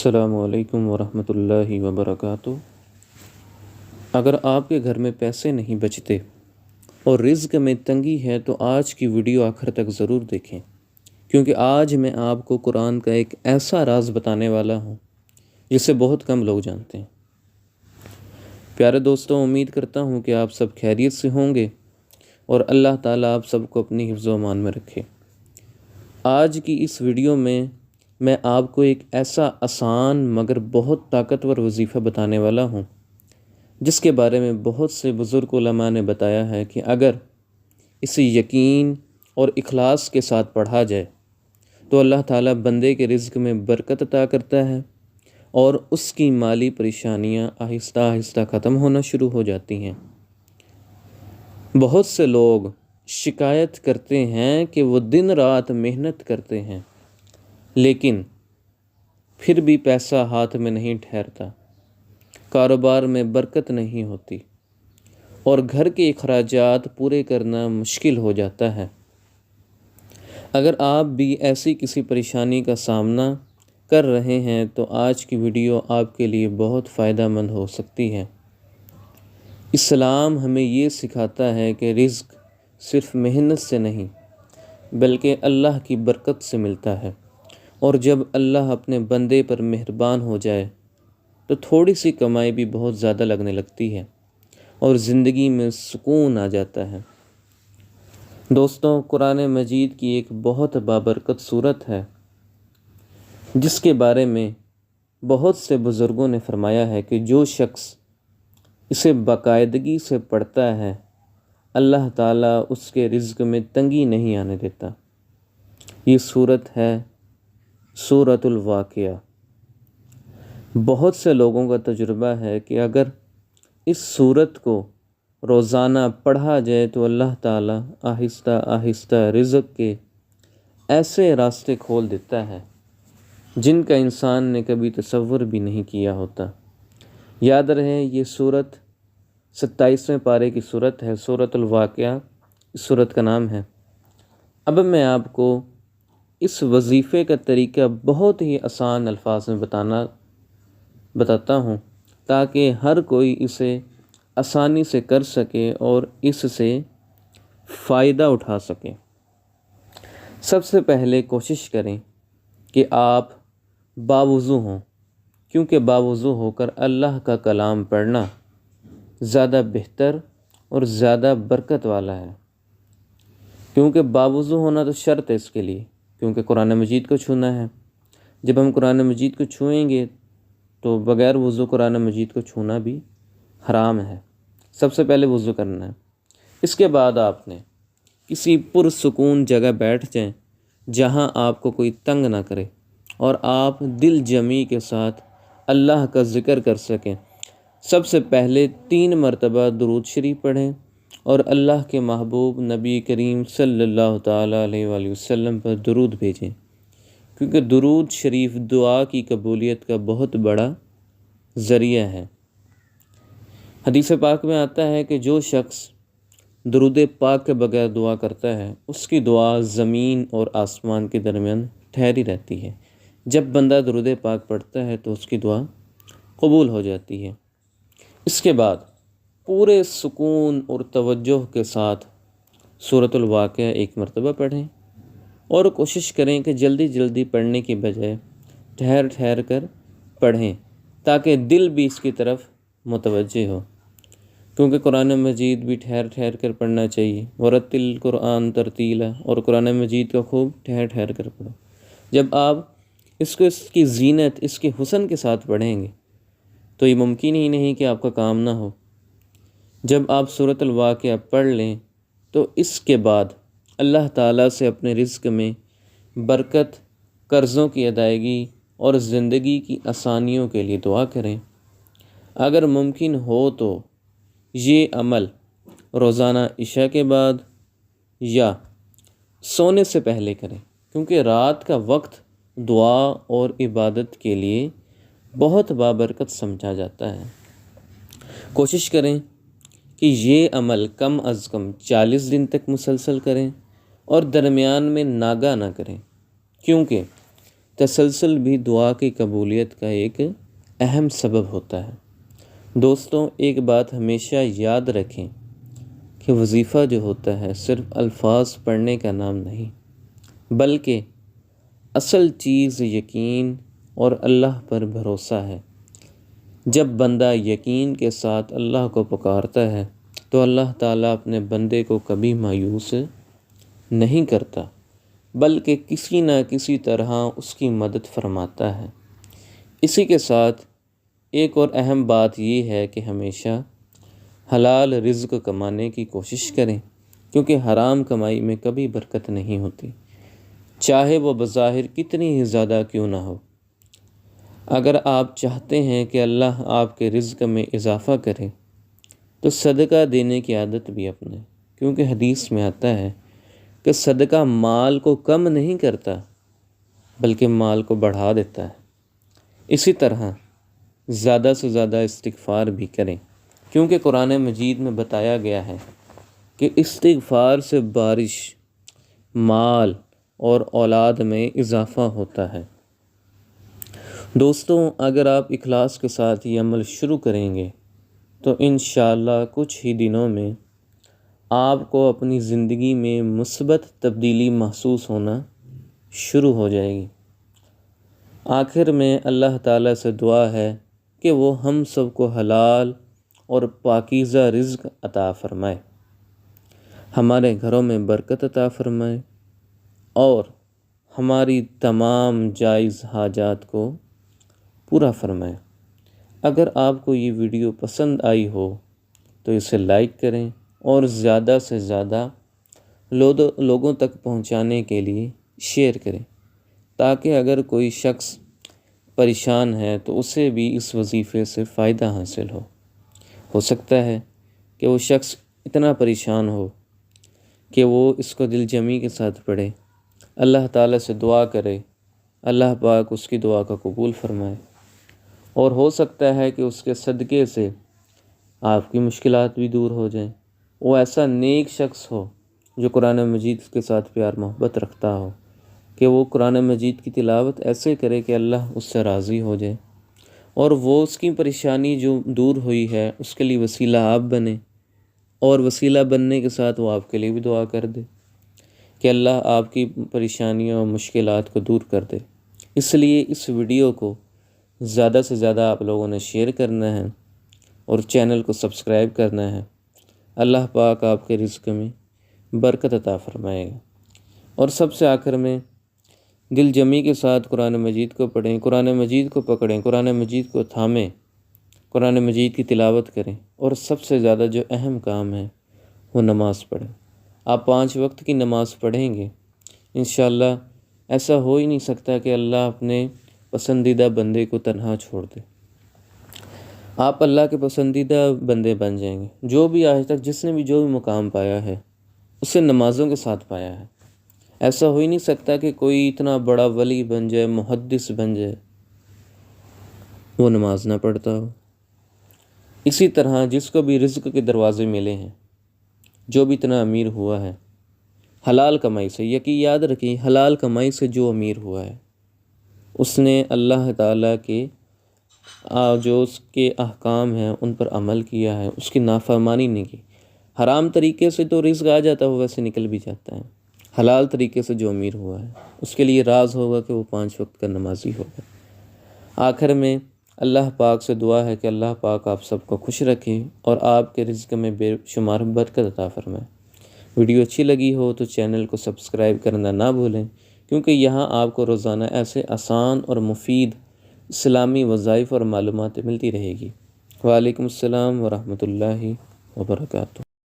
السلام علیکم ورحمۃ اللہ وبرکاتہ۔ اگر آپ کے گھر میں پیسے نہیں بچتے اور رزق میں تنگی ہے تو آج کی ویڈیو آخر تک ضرور دیکھیں، کیونکہ آج میں آپ کو قرآن کا ایک ایسا راز بتانے والا ہوں جسے بہت کم لوگ جانتے ہیں۔ پیارے دوستوں، امید کرتا ہوں کہ آپ سب خیریت سے ہوں گے اور اللہ تعالیٰ آپ سب کو اپنی حفظ و امان میں رکھے۔ آج کی اس ویڈیو میں آپ کو ایک ایسا آسان مگر بہت طاقتور وظیفہ بتانے والا ہوں جس کے بارے میں بہت سے بزرگ علماء نے بتایا ہے کہ اگر اسے یقین اور اخلاص کے ساتھ پڑھا جائے تو اللہ تعالیٰ بندے کے رزق میں برکت عطا کرتا ہے اور اس کی مالی پریشانیاں آہستہ آہستہ ختم ہونا شروع ہو جاتی ہیں۔ بہت سے لوگ شکایت کرتے ہیں کہ وہ دن رات محنت کرتے ہیں لیکن پھر بھی پیسہ ہاتھ میں نہیں ٹھہرتا، کاروبار میں برکت نہیں ہوتی اور گھر کے اخراجات پورے کرنا مشکل ہو جاتا ہے۔ اگر آپ بھی ایسی کسی پریشانی کا سامنا کر رہے ہیں تو آج کی ویڈیو آپ کے لیے بہت فائدہ مند ہو سکتی ہے۔ اسلام ہمیں یہ سکھاتا ہے کہ رزق صرف محنت سے نہیں بلکہ اللہ کی برکت سے ملتا ہے، اور جب اللہ اپنے بندے پر مہربان ہو جائے تو تھوڑی سی کمائی بھی بہت زیادہ لگنے لگتی ہے اور زندگی میں سکون آ جاتا ہے۔ دوستوں، قرآن مجید کی ایک بہت بابرکت صورت ہے جس کے بارے میں بہت سے بزرگوں نے فرمایا ہے کہ جو شخص اسے باقاعدگی سے پڑھتا ہے اللہ تعالیٰ اس کے رزق میں تنگی نہیں آنے دیتا۔ یہ صورت ہے سورۃ الواقعہ۔ بہت سے لوگوں کا تجربہ ہے کہ اگر اس صورت کو روزانہ پڑھا جائے تو اللہ تعالیٰ آہستہ آہستہ رزق کے ایسے راستے کھول دیتا ہے جن کا انسان نے کبھی تصور بھی نہیں کیا ہوتا۔ یاد رہے، یہ صورت 27ویں پارے کی صورت ہے، سورۃ الواقعہ اس صورت کا نام ہے۔ اب میں آپ کو اس وظیفے کا طریقہ بہت ہی آسان الفاظ میں بتاتا ہوں تاکہ ہر کوئی اسے آسانی سے کر سکے اور اس سے فائدہ اٹھا سکے۔ سب سے پہلے کوشش کریں کہ آپ باوضو ہوں، کیونکہ باوضو ہو کر اللہ کا کلام پڑھنا زیادہ بہتر اور زیادہ برکت والا ہے، کیونکہ باوضو ہونا تو شرط ہے اس کے لیے، کیونکہ قرآن مجید کو چھونا ہے۔ جب ہم قرآن مجید کو چھوئیں گے تو بغیر وضو قرآن مجید کو چھونا بھی حرام ہے۔ سب سے پہلے وضو کرنا ہے، اس کے بعد آپ نے کسی پرسکون جگہ بیٹھ جائیں جہاں آپ کو کوئی تنگ نہ کرے اور آپ دل جمی کے ساتھ اللہ کا ذکر کر سکیں۔ سب سے پہلے 3 مرتبہ درود شریف پڑھیں اور اللہ کے محبوب نبی کریم صلی اللہ تعالیٰ علیہ وآلہ وسلم پر درود بھیجیں، کیونکہ درود شریف دعا کی قبولیت کا بہت بڑا ذریعہ ہے۔ حدیث پاک میں آتا ہے کہ جو شخص درود پاک کے بغیر دعا کرتا ہے اس کی دعا زمین اور آسمان کے درمیان ٹھہری رہتی ہے۔ جب بندہ درود پاک پڑھتا ہے تو اس کی دعا قبول ہو جاتی ہے۔ اس کے بعد پورے سکون اور توجہ کے ساتھ سورۃ الواقعہ 1 مرتبہ پڑھیں اور کوشش کریں کہ جلدی جلدی پڑھنے کی بجائے ٹھہر ٹھہر کر پڑھیں تاکہ دل بھی اس کی طرف متوجہ ہو، کیونکہ قرآن مجید بھی ٹھہر ٹھہر کر پڑھنا چاہیے۔ ورتل القرآن ترتیلا، اور قرآن مجید کا خوب ٹھہر ٹھہر کر پڑھو۔ جب آپ اس کی زینت، اس کے حسن کے ساتھ پڑھیں گے تو یہ ممکن ہی نہیں کہ آپ کا کام نہ ہو۔ جب آپ سورۃ الواقعہ پڑھ لیں تو اس کے بعد اللہ تعالیٰ سے اپنے رزق میں برکت، قرضوں کی ادائیگی اور زندگی کی آسانیوں کے لیے دعا کریں۔ اگر ممکن ہو تو یہ عمل روزانہ عشاء کے بعد یا سونے سے پہلے کریں، کیونکہ رات کا وقت دعا اور عبادت کے لیے بہت بابرکت سمجھا جاتا ہے۔ کوشش کریں کہ یہ عمل کم از کم 40 دن تک مسلسل کریں اور درمیان میں ناگا نہ کریں، کیونکہ تسلسل بھی دعا کی قبولیت کا ایک اہم سبب ہوتا ہے۔ دوستوں، ایک بات ہمیشہ یاد رکھیں کہ وظیفہ جو ہوتا ہے صرف الفاظ پڑھنے کا نام نہیں، بلکہ اصل چیز یقین اور اللہ پر بھروسہ ہے۔ جب بندہ یقین کے ساتھ اللہ کو پکارتا ہے تو اللہ تعالیٰ اپنے بندے کو کبھی مایوس نہیں کرتا، بلکہ کسی نہ کسی طرح اس کی مدد فرماتا ہے۔ اسی کے ساتھ ایک اور اہم بات یہ ہے کہ ہمیشہ حلال رزق کمانے کی کوشش کریں، کیونکہ حرام کمائی میں کبھی برکت نہیں ہوتی، چاہے وہ بظاہر کتنی ہی زیادہ کیوں نہ ہو۔ اگر آپ چاہتے ہیں کہ اللہ آپ کے رزق میں اضافہ کرے تو صدقہ دینے کی عادت بھی اپنائیں، کیونکہ حدیث میں آتا ہے کہ صدقہ مال کو کم نہیں کرتا بلکہ مال کو بڑھا دیتا ہے۔ اسی طرح زیادہ سے زیادہ استغفار بھی کریں، کیونکہ قرآن مجید میں بتایا گیا ہے کہ استغفار سے بارش، مال اور اولاد میں اضافہ ہوتا ہے۔ دوستوں، اگر آپ اخلاص کے ساتھ یہ عمل شروع کریں گے تو انشاءاللہ کچھ ہی دنوں میں آپ کو اپنی زندگی میں مثبت تبدیلی محسوس ہونا شروع ہو جائے گی۔ آخر میں اللہ تعالیٰ سے دعا ہے کہ وہ ہم سب کو حلال اور پاکیزہ رزق عطا فرمائے، ہمارے گھروں میں برکت عطا فرمائے اور ہماری تمام جائز حاجات کو پورا فرمائے۔ اگر آپ کو یہ ویڈیو پسند آئی ہو تو اسے لائک کریں اور زیادہ سے زیادہ لوگوں تک پہنچانے کے لیے شیئر کریں، تاکہ اگر کوئی شخص پریشان ہے تو اسے بھی اس وظیفے سے فائدہ حاصل ہو سکتا ہے کہ وہ شخص اتنا پریشان ہو کہ وہ اس کو دل جمی کے ساتھ پڑھے، اللہ تعالیٰ سے دعا کرے، اللہ پاک اس کی دعا کا قبول فرمائے، اور ہو سکتا ہے کہ اس کے صدقے سے آپ کی مشکلات بھی دور ہو جائیں۔ وہ ایسا نیک شخص ہو جو قرآن مجید کے ساتھ پیار محبت رکھتا ہو کہ وہ قرآن مجید کی تلاوت ایسے کرے کہ اللہ اس سے راضی ہو جائے، اور وہ اس کی پریشانی جو دور ہوئی ہے اس کے لیے وسیلہ آپ بنے، اور وسیلہ بننے کے ساتھ وہ آپ کے لیے بھی دعا کر دے کہ اللہ آپ کی پریشانیوں اور مشکلات کو دور کر دے۔ اس لیے اس ویڈیو کو زیادہ سے زیادہ آپ لوگوں نے شیئر کرنا ہے اور چینل کو سبسکرائب کرنا ہے۔ اللہ پاک آپ کے رزق میں برکت عطا فرمائے گا۔ اور سب سے آخر میں دل جمی کے ساتھ قرآن مجید کو پڑھیں، قرآن مجید کو پکڑیں، قرآن مجید کو تھامیں، قرآن مجید کی تلاوت کریں، اور سب سے زیادہ جو اہم کام ہے وہ نماز پڑھیں۔ آپ 5 وقت کی نماز پڑھیں گے، انشاءاللہ ایسا ہو ہی نہیں سکتا کہ اللہ اپنے پسندیدہ بندے کو تنہا چھوڑ دے۔ آپ اللہ کے پسندیدہ بندے بن جائیں گے۔ جو بھی آج تک جس نے بھی جو بھی مقام پایا ہے اسے نمازوں کے ساتھ پایا ہے۔ ایسا ہو ہی نہیں سکتا کہ کوئی اتنا بڑا ولی بن جائے، محدث بن جائے، وہ نماز نہ پڑھتا ہو۔ اسی طرح جس کو بھی رزق کے دروازے ملے ہیں، جو بھی اتنا امیر ہوا ہے حلال کمائی سے، یاد رکھیں حلال کمائی سے جو امیر ہوا ہے اس نے اللہ تعالیٰ کے جو اس کے احکام ہیں ان پر عمل کیا ہے، اس کی نافرمانی نہیں کی۔ حرام طریقے سے تو رزق آ جاتا ہے، ویسے نکل بھی جاتا ہے۔ حلال طریقے سے جو امیر ہوا ہے اس کے لیے راز ہوگا کہ وہ 5 وقت کا نمازی ہوگا۔ آخر میں اللہ پاک سے دعا ہے کہ اللہ پاک آپ سب کو خوش رکھے اور آپ کے رزق میں بے شمار برکت عطا فرمائے۔ ویڈیو اچھی لگی ہو تو چینل کو سبسکرائب کرنا نہ بھولیں، کیونکہ یہاں آپ کو روزانہ ایسے آسان اور مفید اسلامی وظائف اور معلومات ملتی رہے گی۔ وعلیکم السلام ورحمۃ اللہ وبرکاتہ۔